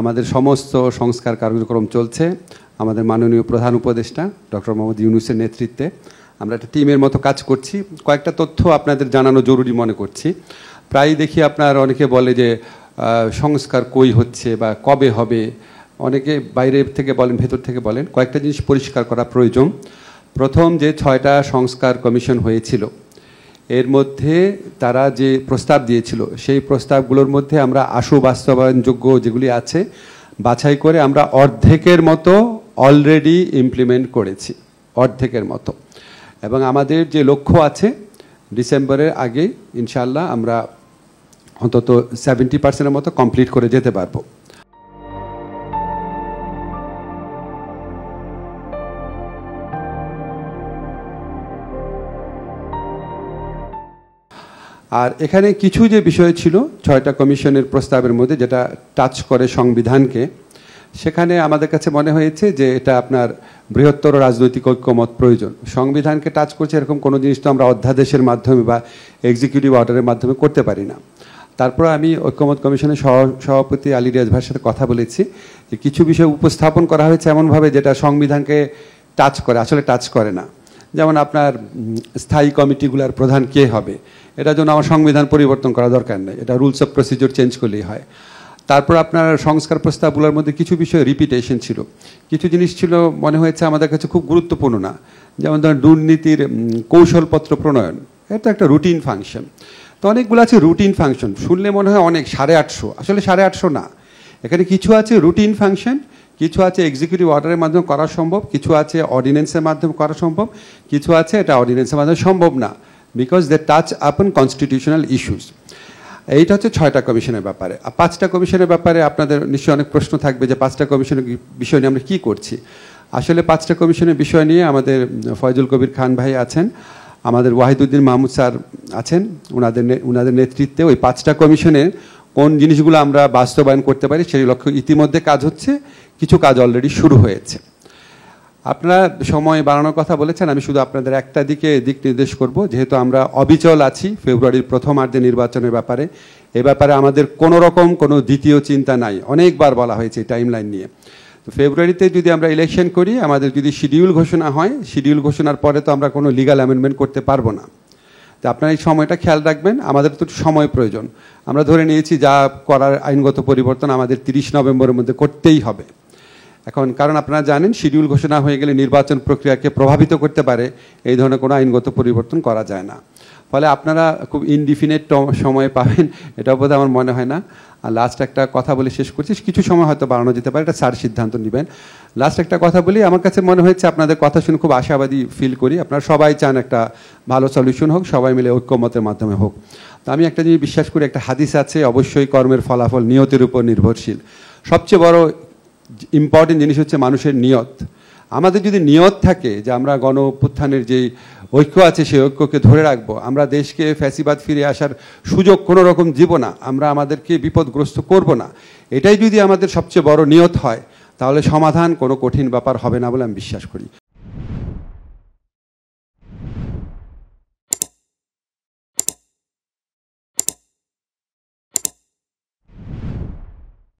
আমাদের সমস্ত সংস্কার কার্যক্রম চলছে আমাদের মাননীয় প্রধান উপদেষ্টা ডক্টর মোহাম্মদ ইউনূসের নেতৃত্বে। আমরা একটা টিমের মতো কাজ করছি। কয়েকটা তথ্য আপনাদের জানানো জরুরি মনে করছি। প্রায়ই দেখি আপনার অনেকে বলে যে সংস্কার কই হচ্ছে বা কবে হবে, অনেকে বাইরে থেকে বলেন, ভেতর থেকে বলেন। কয়েকটা জিনিস পরিষ্কার করা প্রয়োজন। প্রথম যে 6টা সংস্কার কমিশন হয়েছিল, এর মধ্যে তারা যে প্রস্তাব দিয়েছিল সেই প্রস্তাবগুলোর মধ্যে আমরা আশু বাস্তবায়নযোগ্য যেগুলি আছে বাছাই করে আমরা অর্ধেকের মতো অলরেডি ইমপ্লিমেন্ট করেছি, অর্ধেকের মতো। এবং আমাদের যে লক্ষ্য আছে ডিসেম্বরের আগে ইনশাআল্লাহ আমরা অন্তত 70% মতো কমপ্লিট করে যেতে পারবো। আর এখানে কিছু যে বিষয় ছিল 6টা কমিশনের প্রস্তাবের মধ্যে যেটা টাচ করে সংবিধানকে, সেখানে আমাদের কাছে মনে হয়েছে যে এটা আপনার বৃহত্তর রাজনৈতিক ঐক্যমত প্রয়োজন। সংবিধানকে টাচ করছে এরকম কোনো জিনিস তো আমরা অধ্যাদেশের মাধ্যমে বা এক্সিকিউটিভ অর্ডারের মাধ্যমে করতে পারি না। তারপর আমি ঐক্যমত কমিশনের সভাপতি আলী রিয়াজ ভাইয়ের সাথে কথা বলেছি যে কিছু বিষয় উপস্থাপন করা হয়েছে এমনভাবে যেটা সংবিধানকে টাচ করে, আসলে টাচ করে না। যেমন আপনার স্থায়ী কমিটিগুলোর প্রধান কে হবে, এটার জন্য আমার সংবিধান পরিবর্তন করা দরকার নেই, এটা রুলস অফ প্রসিডিওর চেঞ্জ করলেই হয়। তারপর আপনার সংস্কার প্রস্তাবগুলোর মধ্যে কিছু বিষয় রিপিটেশন ছিল, কিছু জিনিস ছিল মনে হয়েছে আমাদের কাছে খুব গুরুত্বপূর্ণ না। যেমন ধরেন দুর্নীতির কৌশলপত্র প্রণয়ন, এটা একটা রুটিন ফাংশন। তো অনেকগুলো আছে রুটিন ফাংশন, শুনলে মনে হয় অনেক 850, আসলে 850 না। এখানে কিছু আছে রুটিন ফাংশন, কিছু আছে এক্সিকিউটিভ অর্ডারের মাধ্যমে করা সম্ভব, কিছু আছে অর্ডিন্যান্সের মাধ্যমে করা সম্ভব, কিছু আছে এটা অর্ডিন্যান্সের মাধ্যমে সম্ভব না, বিকজ দে টাচ আপন কনস্টিটিউশনাল ইস্যুস। এইটা হচ্ছে 6টা কমিশনের ব্যাপারে। আর 5টা কমিশনের ব্যাপারে আপনাদের নিশ্চয়ই অনেক প্রশ্ন থাকবে যে 5টা কমিশনের বিষয় নিয়ে আমরা কী করছি। আসলে 5টা কমিশনের বিষয় নিয়ে আমাদের ফয়জুল কবির খান ভাই আছেন, আমাদের ওয়াহিদুদ্দিন মাহমুদ স্যার আছেন, ওনাদের নেতৃত্বে ওই 5টা কমিশনের কোন জিনিসগুলো আমরা বাস্তবায়ন করতে পারি সেই লক্ষ্যে ইতিমধ্যে কাজ হচ্ছে, কিছু কাজ অলরেডি শুরু হয়েছে। আপনারা সময় বাড়ানোর কথা বলেছেন, আমি শুধু আপনাদের একটা দিক নির্দেশ করব। যেহেতু আমরা অবিচল আছি ফেব্রুয়ারির প্রথমার্ধে নির্বাচনের ব্যাপারে, এ ব্যাপারে আমাদের কোনো রকম কোনো দ্বিতীয় চিন্তা নাই। অনেকবার বলা হয়েছে এই টাইম লাইন নিয়ে। তো ফেব্রুয়ারিতে যদি আমরা ইলেকশন করি, আমাদের যদি শিডিউল ঘোষণা হয়, শিডিউল ঘোষণার পরে তো আমরা কোনো লিগাল অ্যামেন্ডমেন্ট করতে পারবো না। তো আপনারা এই সময়টা খেয়াল রাখবেন, আমাদের তো সময় প্রয়োজন। আমরা ধরে নিয়েছি যা করার আইনগত পরিবর্তন আমাদের 30 নভেম্বরের মধ্যে করতেই হবে। এখন কারণ আপনারা জানেন শিডিউল ঘোষণা হয়ে গেলে নির্বাচন প্রক্রিয়াকে প্রভাবিত করতে পারে, এই ধরনের কোনো আইনগত পরিবর্তন করা যায় না। ফলে আপনারা খুব ইনডিফিনিট সময় পাবেন, এটা বোধহয় আমার মনে হয় না। আর লাস্ট একটা কথা বলে শেষ করছি, কিছু সময় হয়তো বাড়ানো যেতে পারে, এটা স্যার সিদ্ধান্ত নেবেন। লাস্ট একটা কথা বলি, আমার কাছে মনে হয়েছে আপনাদের কথা শুনে খুব আশাবাদী ফিল করি। আপনারা সবাই চান একটা ভালো সলিউশন হোক, সবাই মিলে ঐক্যমতের মাধ্যমে হোক। তো আমি একটা জিনিস বিশ্বাস করি, একটা হাদিস আছে, অবশ্যই কর্মের ফলাফল নিয়তের উপর নির্ভরশীল। সবচেয়ে বড় ইম্পর্টেন্ট জিনিস হচ্ছে মানুষের নিয়ত। আমাদের যদি নিয়ত থাকে যে আমরা গণ অভ্যুত্থানের যেই ঐক্য আছে সেই ঐক্যকে ধরে রাখবো, আমরা দেশকে ফ্যাসিবাদ ফিরে আসার সুযোগ কোনো রকম দিব না, আমরা আমাদেরকে বিপদগ্রস্ত করব না, এটাই যদি আমাদের সবচেয়ে বড় নিয়ত হয়, তাহলে সমাধান কোনো কঠিন ব্যাপার হবে না বলে আমি বিশ্বাস করি।